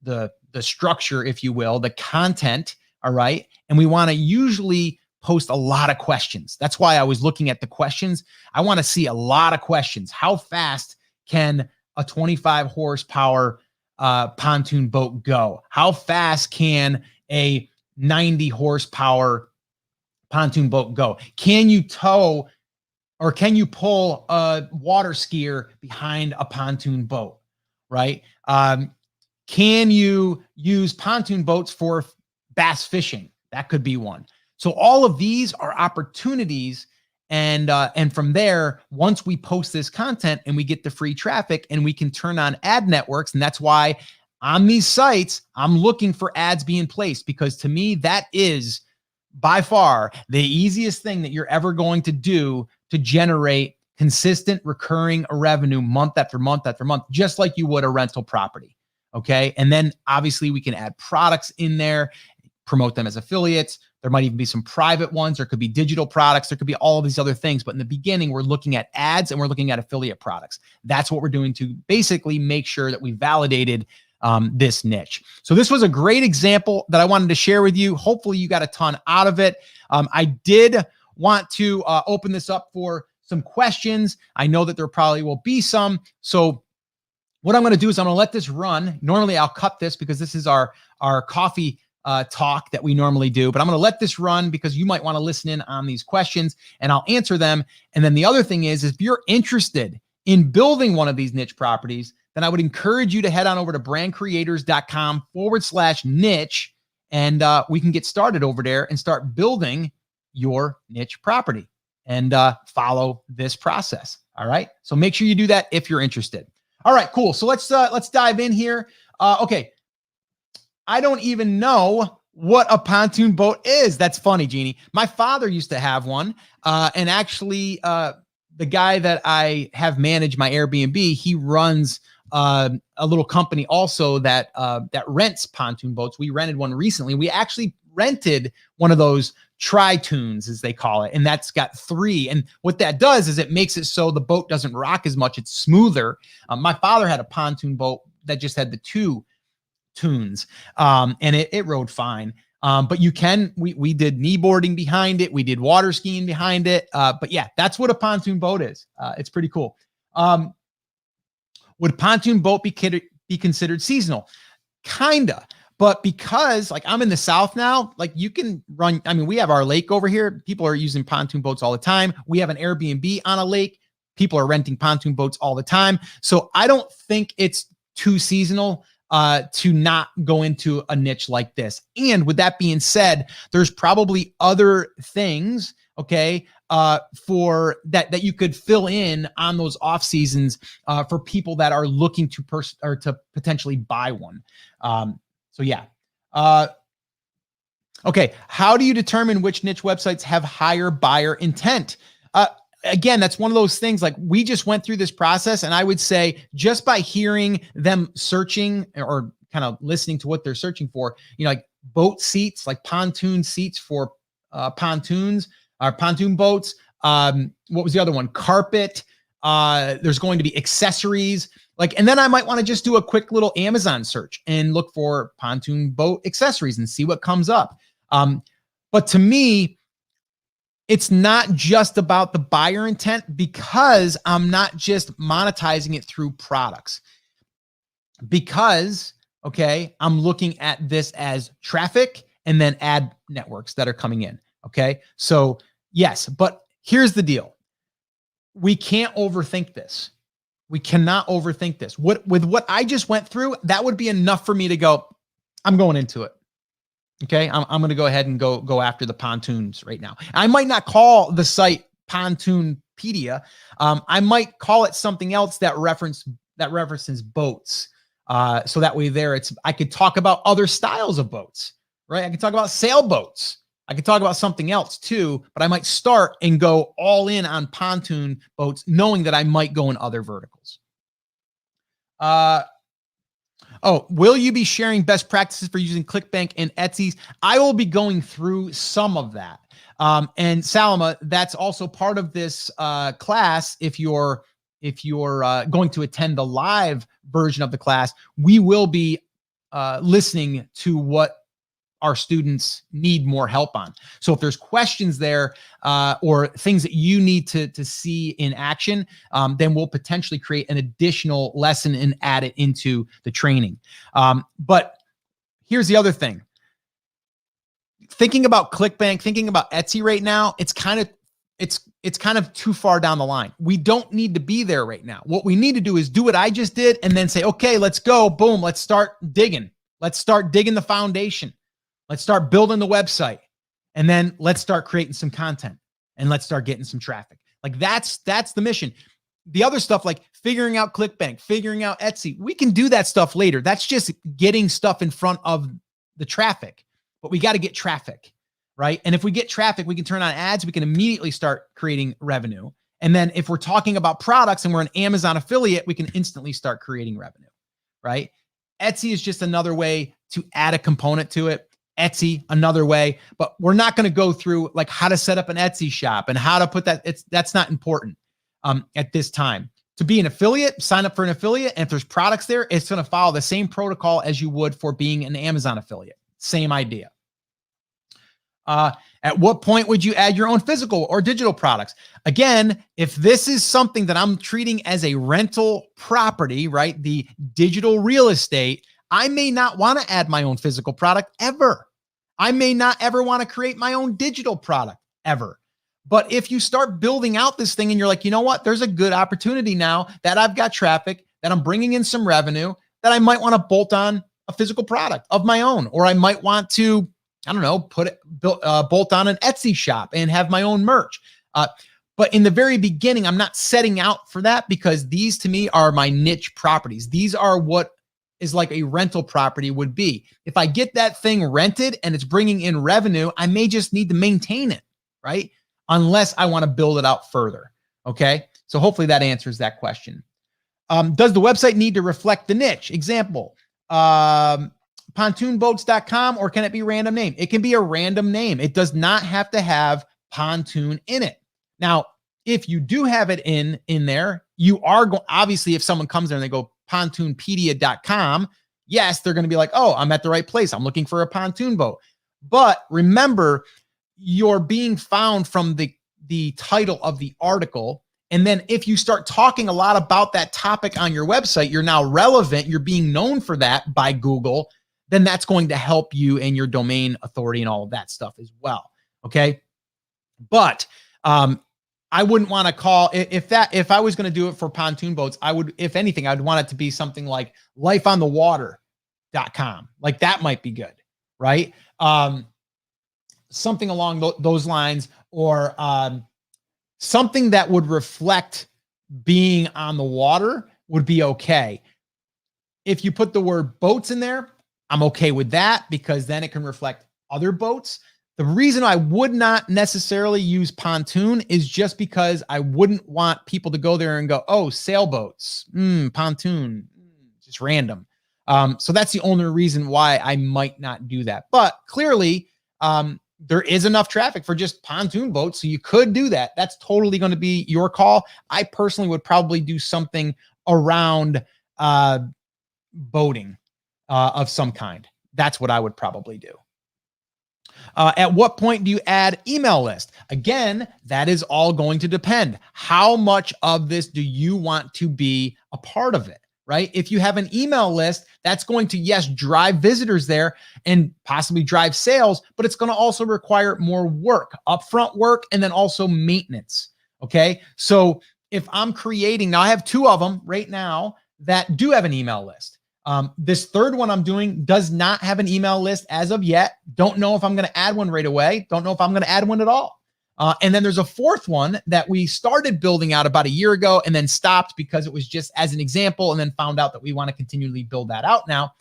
the structure, if you will, the content. All right. And we want to usually post a lot of questions. That's why I was looking at the questions. I want to see a lot of questions. How fast can a 25 horsepower pontoon boat go? How fast can a 90 horsepower pontoon boat go? Can you tow or can you pull a water skier behind a pontoon boat, right? Can you use pontoon boats for bass fishing? That could be one. So all of these are opportunities. And from there, once we post this content and we get the free traffic and we can turn on ad networks, and that's why on these sites, I'm looking for ads being placed, because to me, that is by far the easiest thing that you're ever going to do to generate consistent recurring revenue month after month after month, just like you would a rental property. Okay. And then obviously we can add products in there, promote them as affiliates. There might even be some private ones. There could be digital products. There could be all of these other things. But in the beginning, we're looking at ads and we're looking at affiliate products. That's what we're doing to basically make sure that we validated this niche. So this was a great example that I wanted to share with you. Hopefully you got a ton out of it. I did want to open this up for some questions. I know that there probably will be some. So what I'm going to do is I'm going to let this run. Normally I'll cut this because this is our coffee talk that we normally do, but I'm going to let this run because you might want to listen in on these questions and I'll answer them. And then the other thing is if you're interested in building one of these niche properties, then I would encourage you to head on over to brandcreators.com/niche and we can get started over there and start building your niche property and follow this process. All right. So make sure you do that if you're interested. All right, cool. So let's dive in here. Okay. I don't even know what a pontoon boat is. That's funny, Jeannie. My father used to have one. And actually, the guy that I have managed my Airbnb, he runs a little company also that rents pontoon boats. We rented one recently. We actually rented one of those tri-tunes, as they call it. And that's got 3. And what that does is it makes it so the boat doesn't rock as much. It's smoother. My father had a pontoon boat that just had the 2 tunes and it rode fine. But you can, we did kneeboarding behind it. We did water skiing behind it. But yeah, that's what a pontoon boat is. It's pretty cool. Would a pontoon boat be considered seasonal? Kinda. But because like I'm in the South now, like you can run, I mean, we have our lake over here. People are using pontoon boats all the time. We have an Airbnb on a lake. People are renting pontoon boats all the time. So I don't think it's too seasonal to not go into a niche like this. And with that being said, there's probably other things, okay, for that you could fill in on those off seasons for people that are looking to potentially buy one. So yeah. Okay. How do you determine which niche websites have higher buyer intent? Again, that's one of those things, like we just went through this process, and I would say just by hearing them searching or kind of listening to what they're searching for, you know, like boat seats, like pontoon seats for pontoons or pontoon boats. What was the other one? Carpet. There's going to be accessories. Like, and then I might want to just do a quick little Amazon search and look for pontoon boat accessories and see what comes up. But to me, it's not just about the buyer intent, because I'm not just monetizing it through products. Because, okay, I'm looking at this as traffic and then ad networks that are coming in. Okay. So yes, but here's the deal. We can't overthink this. We cannot overthink this. With what I just went through, that would be enough for me to go, I'm going into it. Okay. I'm going to go ahead and go after the pontoons right now. I might not call the site Pontoonpedia. I might call it something else that references boats. So that way I could talk about other styles of boats, right? I could talk about sailboats. I could talk about something else too, but I might start and go all in on pontoon boats, knowing that I might go in other verticals. Will you be sharing best practices for using ClickBank and Etsy's? I will be going through some of that. And Salama, that's also part of this class. If you're going to attend the live version of the class, we will be listening to what our students need more help on. So if there's questions there or things that you need to see in action, then we'll potentially create an additional lesson and add it into the training. But here's the other thing. Thinking about ClickBank, thinking about Etsy right now, it's kind of too far down the line. We don't need to be there right now. What we need to do is do what I just did and then say, okay, let's go. Boom. Let's start digging. Let's start digging the foundation. Let's start building the website, and then let's start creating some content, and let's start getting some traffic. Like that's the mission. The other stuff like figuring out ClickBank, figuring out Etsy, we can do that stuff later. That's just getting stuff in front of the traffic, but we got to get traffic, right? And if we get traffic, we can turn on ads. We can immediately start creating revenue. And then if we're talking about products and we're an Amazon affiliate, we can instantly start creating revenue, right? Etsy is just another way to add a component to it. Etsy, another way, but we're not going to go through like how to set up an Etsy shop and how to put that. That's not important at this time. To be an affiliate, sign up for an affiliate. And if there's products there, it's going to follow the same protocol as you would for being an Amazon affiliate. Same idea. At what point would you add your own physical or digital products? Again, if this is something that I'm treating as a rental property, right? The digital real estate, I may not want to add my own physical product ever. I may not ever want to create my own digital product ever. But if you start building out this thing and you're like, you know what, there's a good opportunity now that I've got traffic, that I'm bringing in some revenue, that I might want to bolt on a physical product of my own, or I might want to, I don't know, bolt on an Etsy shop and have my own merch. But in the very beginning, I'm not setting out for that because these to me are my niche properties. These are what is like a rental property would be. If I get that thing rented and it's bringing in revenue, I may just need to maintain it, right? Unless I want to build it out further. Okay. So hopefully that answers that question. Does the website need to reflect the niche? Example, pontoonboats.com, or can it be a random name? It can be a random name. It does not have to have pontoon in it. Now, if you do have it in there, you are going, obviously, if someone comes there and they go pontoonpedia.com, yes, they're going to be like, oh, I'm at the right place. I'm looking for a pontoon boat. But remember, you're being found from the title of the article. And then if you start talking a lot about that topic on your website, you're now relevant, you're being known for that by Google, then that's going to help you and your domain authority and all of that stuff as well. Okay. But I wouldn't want to call if I was going to do it for pontoon boats, I would, if anything, I'd want it to be something like lifeonthewater.com. Like that might be good, right? Something along those lines, or something that would reflect being on the water would be okay. If you put the word boats in there, I'm okay with that because then it can reflect other boats. The reason I would not necessarily use pontoon is just because I wouldn't want people to go there and go, oh, sailboats, pontoon, just random. So that's the only reason why I might not do that. But clearly, there is enough traffic for just pontoon boats, so you could do that. That's totally going to be your call. I personally would probably do something around boating of some kind. That's what I would probably do. At what point do you add email list? Again, that is all going to depend. How much of this do you want to be a part of it, right? If you have an email list, that's going to, yes, drive visitors there and possibly drive sales, but it's going to also require more work, upfront work, and then also maintenance. Okay. So if I'm creating, now I have 2 of them right now that do have an email list. This third one I'm doing does not have an email list as of yet. Don't know if I'm going to add one right away. Don't know if I'm going to add one at all. And then there's a fourth one that we started building out about a year ago and then stopped because it was just as an example, and then found out that we want to continually build that out now.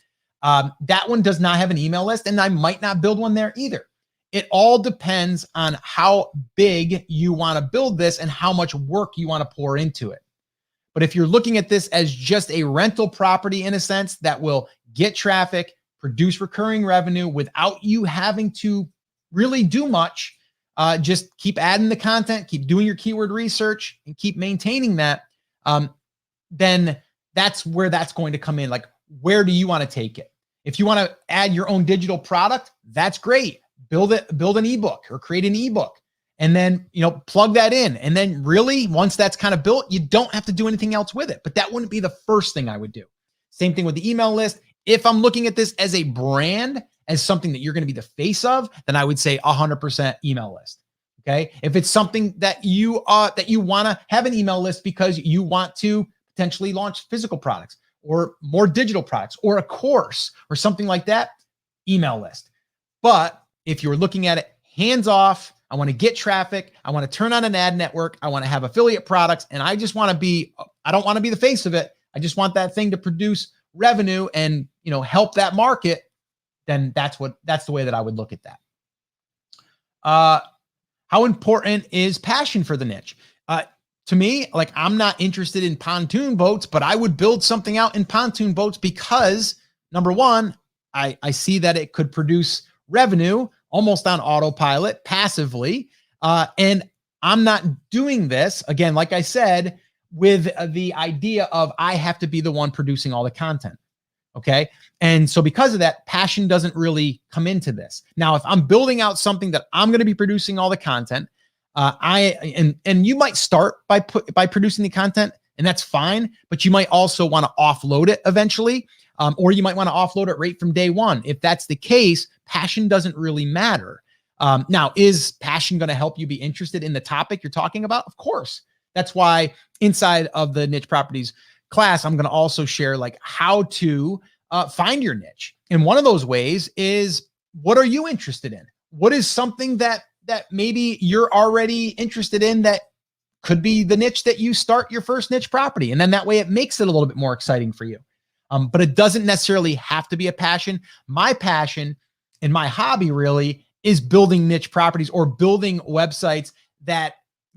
That one does not have an email list, and I might not build one there either. It all depends on how big you want to build this and how much work you want to pour into it. But if you're looking at this as just a rental property in a sense that will get traffic, produce recurring revenue without you having to really do much, just keep adding the content, keep doing your keyword research, and keep maintaining that, then that's where that's going to come in. Like, where do you want to take it? If you want to add your own digital product, that's great. Build an ebook or create an ebook, and then, plug that in. And then really, once that's kind of built, you don't have to do anything else with it. But that wouldn't be the first thing I would do. Same thing with the email list. If I'm looking at this as a brand, as something that you're going to be the face of, then I would say 100% email list. Okay. If it's something that you want to have an email list because you want to potentially launch physical products or more digital products or a course or something like that, email list. But if you're looking at it hands off, I want to get traffic, I want to turn on an ad network, I want to have affiliate products, and I just want to be, I don't want to be the face of it. I just want that thing to produce revenue and, help that market. Then that's the way that I would look at that. How important is passion for the niche? To me, like, I'm not interested in pontoon boats, but I would build something out in pontoon boats because, number one, I see that it could produce revenue almost on autopilot passively. And I'm not doing this, again, like I said, with the idea of I have to be the one producing all the content. Okay. And so because of that, passion doesn't really come into this. Now, if I'm building out something that I'm going to be producing all the content, and you might start by producing the content, and that's fine, but you might also want to offload it eventually. Or you might want to offload it right from day one. If that's the case, passion doesn't really matter. Now, is passion going to help you be interested in the topic you're talking about? Of course. That's why inside of the niche properties class, I'm going to also share like how to find your niche. And one of those ways is, what are you interested in? What is something that maybe you're already interested in that could be the niche that you start your first niche property? And then that way it makes it a little bit more exciting for you. But it doesn't necessarily have to be a passion. My passion and my hobby really is building niche properties or building websites that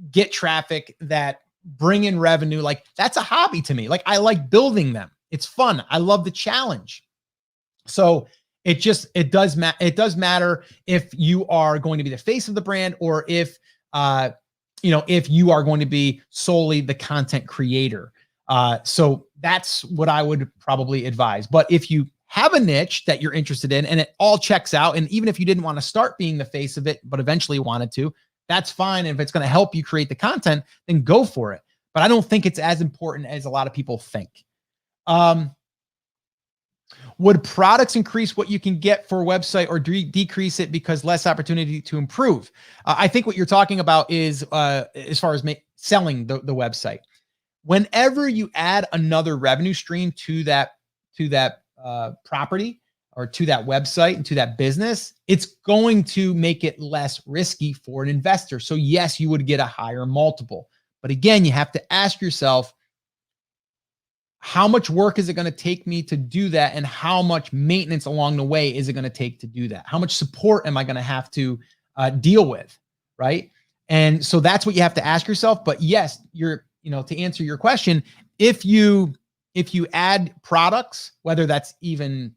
get traffic, that bring in revenue. Like, that's a hobby to me. Like, I like building them. It's fun. I love the challenge. So it does matter if you are going to be the face of the brand or if you are going to be solely the content creator. So that's what I would probably advise. But if you have a niche that you're interested in and it all checks out, and even if you didn't want to start being the face of it, but eventually wanted to, that's fine. And if it's going to help you create the content, then go for it. But I don't think it's as important as a lot of people think. Would products increase what you can get for a website or decrease it because less opportunity to improve? I think what you're talking about is as far as selling the website. Whenever you add another revenue stream to that property or to that website and to that business, it's going to make it less risky for an investor. So yes, you would get a higher multiple. But again, you have to ask yourself, how much work is it going to take me to do that? And how much maintenance along the way is it going to take to do that? How much support am I going to have to deal with? Right. And so that's what you have to ask yourself. But yes, to answer your question, if you add products, whether that's even,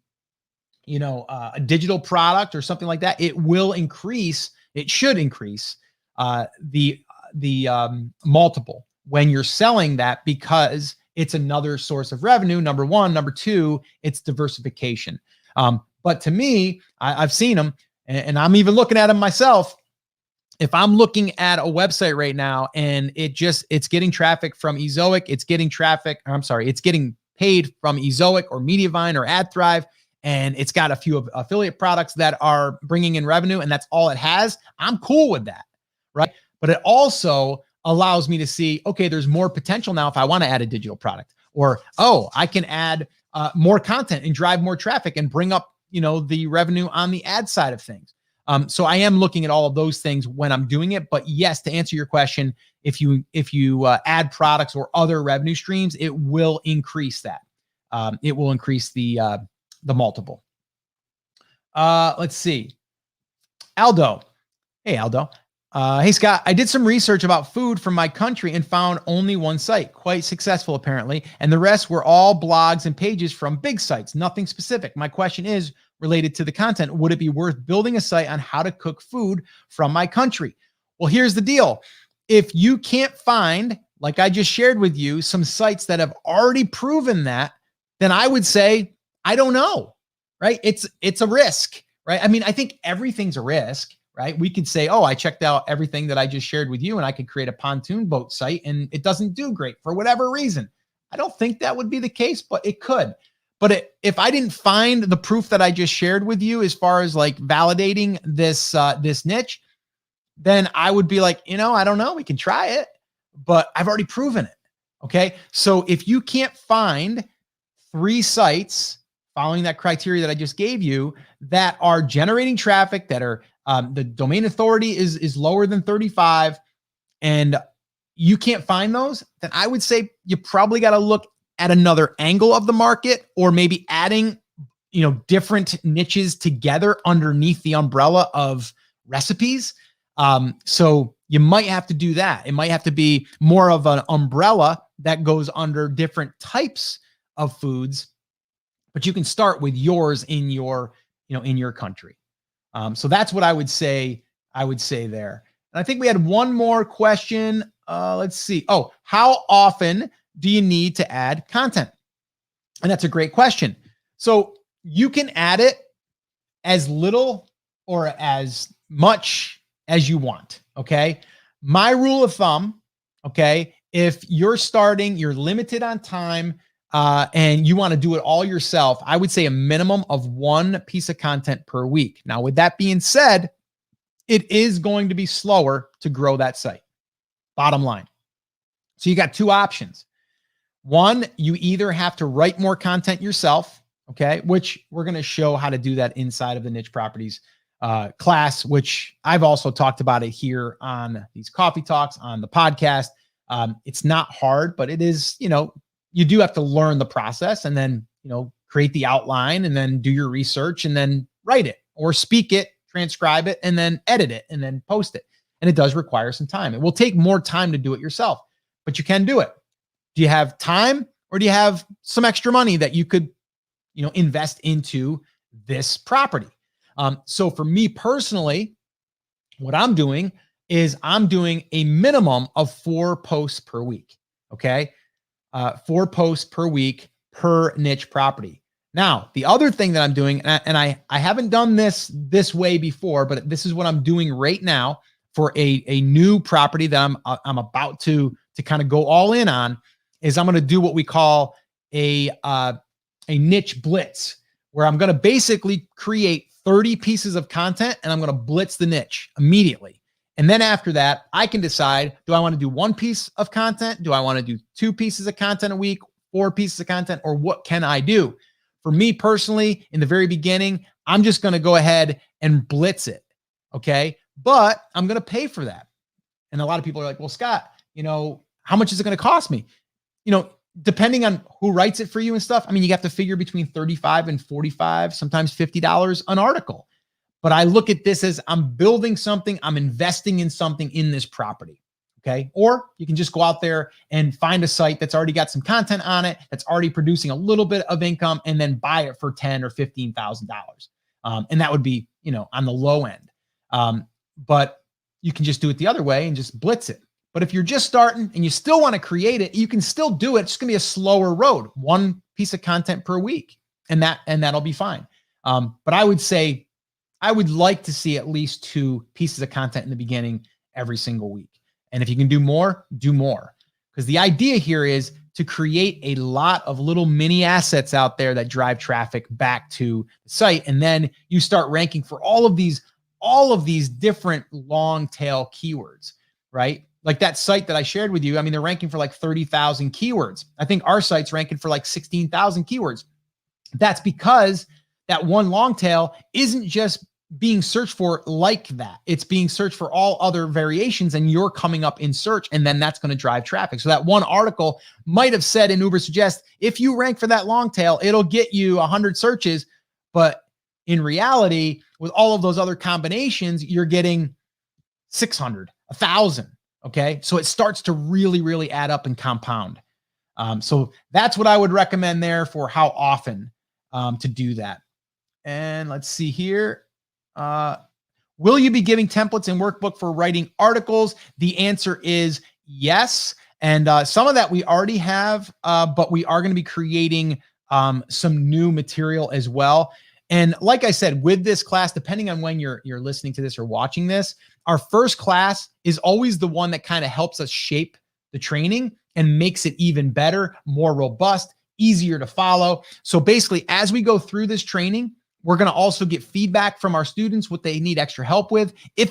a digital product or something like that, it should increase the multiple when you're selling that, because it's another source of revenue, number one. Number two, it's diversification. But to me, I've seen them, and I'm even looking at them myself. If I'm looking at a website right now and it's getting traffic from Ezoic, it's getting paid from Ezoic or Mediavine or AdThrive, and it's got a few affiliate products that are bringing in revenue, and that's all it has, I'm cool with that, right? But it also allows me to see, okay, there's more potential now if I want to add a digital product, or, oh, I can add more content and drive more traffic and bring up, the revenue on the ad side of things. So I am looking at all of those things when I'm doing it. But yes, to answer your question, if you add products or other revenue streams, it will increase that. It will increase the multiple. Let's see. Aldo. Hey, Aldo. Hey, Scott, I did some research about food from my country and found only one site, quite successful apparently, and the rest were all blogs and pages from big sites, nothing specific. My question is related to the content. Would it be worth building a site on how to cook food from my country? Well, here's the deal. If you can't find, like I just shared with you, some sites that have already proven that, then I would say, I don't know, right? It's a risk, right? I mean, I think everything's a risk. Right? We could say, oh, I checked out everything that I just shared with you and I could create a pontoon boat site and it doesn't do great for whatever reason. I don't think that would be the case, but it could. But if I didn't find the proof that I just shared with you, as far as like validating this niche, then I would be like, I don't know, we can try it, but I've already proven it. Okay. So if you can't find 3 sites following that criteria that I just gave you that are generating traffic, that are the domain authority is lower than 35, and you can't find those, then I would say you probably got to look at another angle of the market, or maybe adding, different niches together underneath the umbrella of recipes. So you might have to do that. It might have to be more of an umbrella that goes under different types of foods, but you can start with yours in your country. So that's what I would say there. And I think we had one more question. Let's see. Oh, how often do you need to add content? And that's a great question. So you can add it as little or as much as you want. Okay. My rule of thumb, okay, if you're starting, you're limited on time, and you want to do it all yourself, I would say a minimum of 1 piece of content per week. Now, with that being said, it is going to be slower to grow that site. Bottom line. So you got 2 options. One, you either have to write more content yourself, okay, which we're going to show how to do that inside of the Niche Properties class, which I've also talked about it here on these coffee talks on the podcast. It's not hard, but it is, you do have to learn the process and then, create the outline and then do your research and then write it or speak it, transcribe it, and then edit it and then post it. And it does require some time. It will take more time to do it yourself, but you can do it. Do you have time, or do you have some extra money that you could, invest into this property? So for me personally, what I'm doing is I'm doing a minimum of 4 posts per week. Okay. 4 posts per week per niche property. Now, the other thing that I'm doing, and I haven't done this way before, but this is what I'm doing right now for a new property that I'm about to kind of go all in on, is I'm going to do what we call a niche blitz, where I'm going to basically create 30 pieces of content and I'm going to blitz the niche immediately. And then after that, I can decide, do I want to do 1 piece of content? Do I want to do 2 pieces of content a week, 4 pieces of content, or what can I do? For me personally, in the very beginning, I'm just going to go ahead and blitz it. Okay. But I'm going to pay for that. And a lot of people are like, well, Scott, how much is it going to cost me? Depending on who writes it for you and stuff. I mean, you have to figure between $35 and $45, sometimes $50 an article. But I look at this as I'm building something, I'm investing in something in this property. Okay. Or you can just go out there and find a site that's already got some content on it, that's already producing a little bit of income, and then buy it for $10,000 or $15,000. And that would be, on the low end. But you can just do it the other way and just blitz it. But if you're just starting and you still want to create it, you can still do it. It's going to be a slower road, 1 piece of content per week, and that'll be fine. But I would say I would like to see at least 2 pieces of content in the beginning every single week. And if you can do more, do more. Because the idea here is to create a lot of little mini assets out there that drive traffic back to the site. And then you start ranking for all of these different long tail keywords, right? like that site that I shared with you, I mean, they're ranking for like 30,000 keywords. I think our site's ranking for like 16,000 keywords. That's because that one long tail isn't just being searched for like that. It's being searched for all other variations, and you're coming up in search, and then that's going to drive traffic. So that one article might have said in Uber Suggest, if you rank for that long tail, it'll get you 100 searches. But in reality, with all of those other combinations, you're getting 600, 1,000. Okay. So it starts to really, really add up and compound. So that's what I would recommend there for how often to do that. And let's see here. Will you be giving templates in Workbook for writing articles? The answer is yes. And some of that we already have, but we are going to be creating some new material as well. And like I said, with this class, depending on when you're listening to this or watching this, our first class is always the one that kind of helps us shape the training and makes it even better, more robust, easier to follow. So basically, as we go through this training, we're going to also get feedback from our students, what they need extra help with. If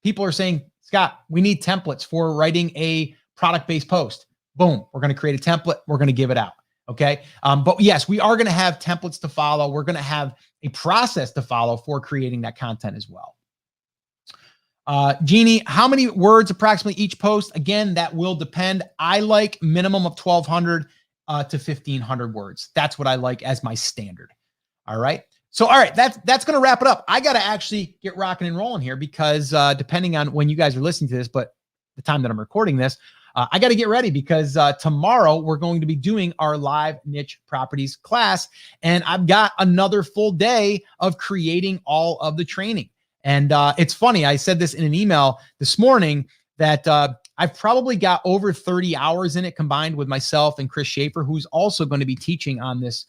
people are saying, Scott, we need templates for writing a product-based post, boom, we're going to create a template. We're going to give it out. Okay. But yes, we are going to have templates to follow. We're going to have a process to follow for creating that content as well. Jeannie, how many words approximately each post? Again, that will depend. I like minimum of 1,200 to 1,500 words. That's what I like as my standard. All right. So, all right, that's going to wrap it up. I got to actually get rocking and rolling here because depending on when you guys are listening to this, but the time that I'm recording this, I got to get ready because tomorrow we're going to be doing our live niche properties class. And I've got another full day of creating all of the training. And it's funny, I said this in an email this morning that I've probably got over 30 hours in it combined with myself and Chris Schaefer, who's also going to be teaching on this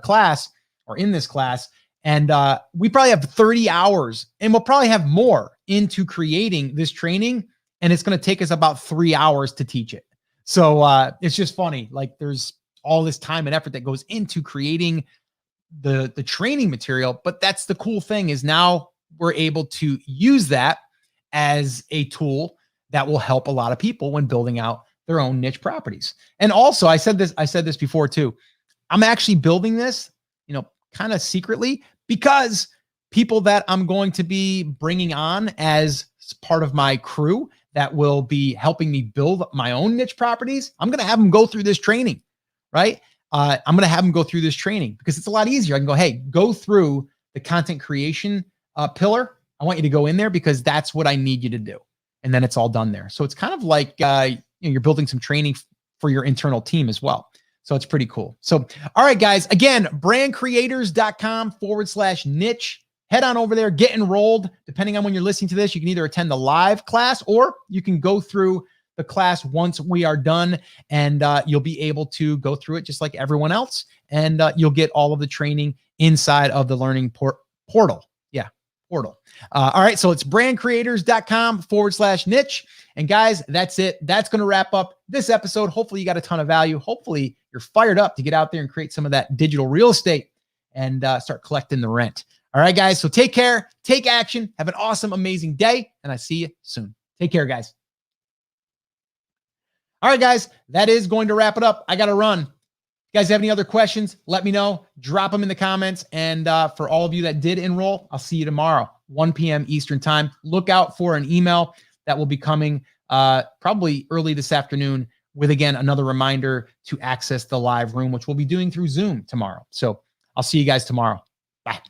class or in this class. And we probably have 30 hours and we'll probably have more into creating this training. And it's going to take us about 3 hours to teach it. So it's just funny. Like there's all this time and effort that goes into creating the training material. But that's the cool thing is now we're able to use that as a tool that will help a lot of people when building out their own niche properties. And also I said this before too. I'm actually building this, kind of secretly because people that I'm going to be bringing on as part of my crew that will be helping me build my own niche properties, I'm going to have them go through this training, right? I'm going to have them go through this training because it's a lot easier. I can go, hey, go through the content creation pillar. I want you to go in there because that's what I need you to do. And then it's all done there. So it's kind of like you're building some training for your internal team as well. So it's pretty cool. So, all right, guys, again, brandcreators.com/niche. Head on over there, get enrolled. Depending on when you're listening to this, you can either attend the live class or you can go through the class once we are done and you'll be able to go through it just like everyone else. And you'll get all of the training inside of the learning portal. Yeah, portal. All right, so it's brandcreators.com/niche. And guys, that's it. That's going to wrap up this episode. Hopefully you got a ton of value. Hopefully you're fired up to get out there and create some of that digital real estate and start collecting the rent. All right, guys. So take care, take action, have an awesome, amazing day, and I see you soon. Take care, guys. All right, guys, that is going to wrap it up. I got to run. If you guys have any other questions, let me know. Drop them in the comments. And for all of you that did enroll, I'll see you tomorrow, 1 p.m. Eastern time. Look out for an email that will be coming probably early this afternoon with, again, another reminder to access the live room, which we'll be doing through Zoom tomorrow. So I'll see you guys tomorrow. Bye.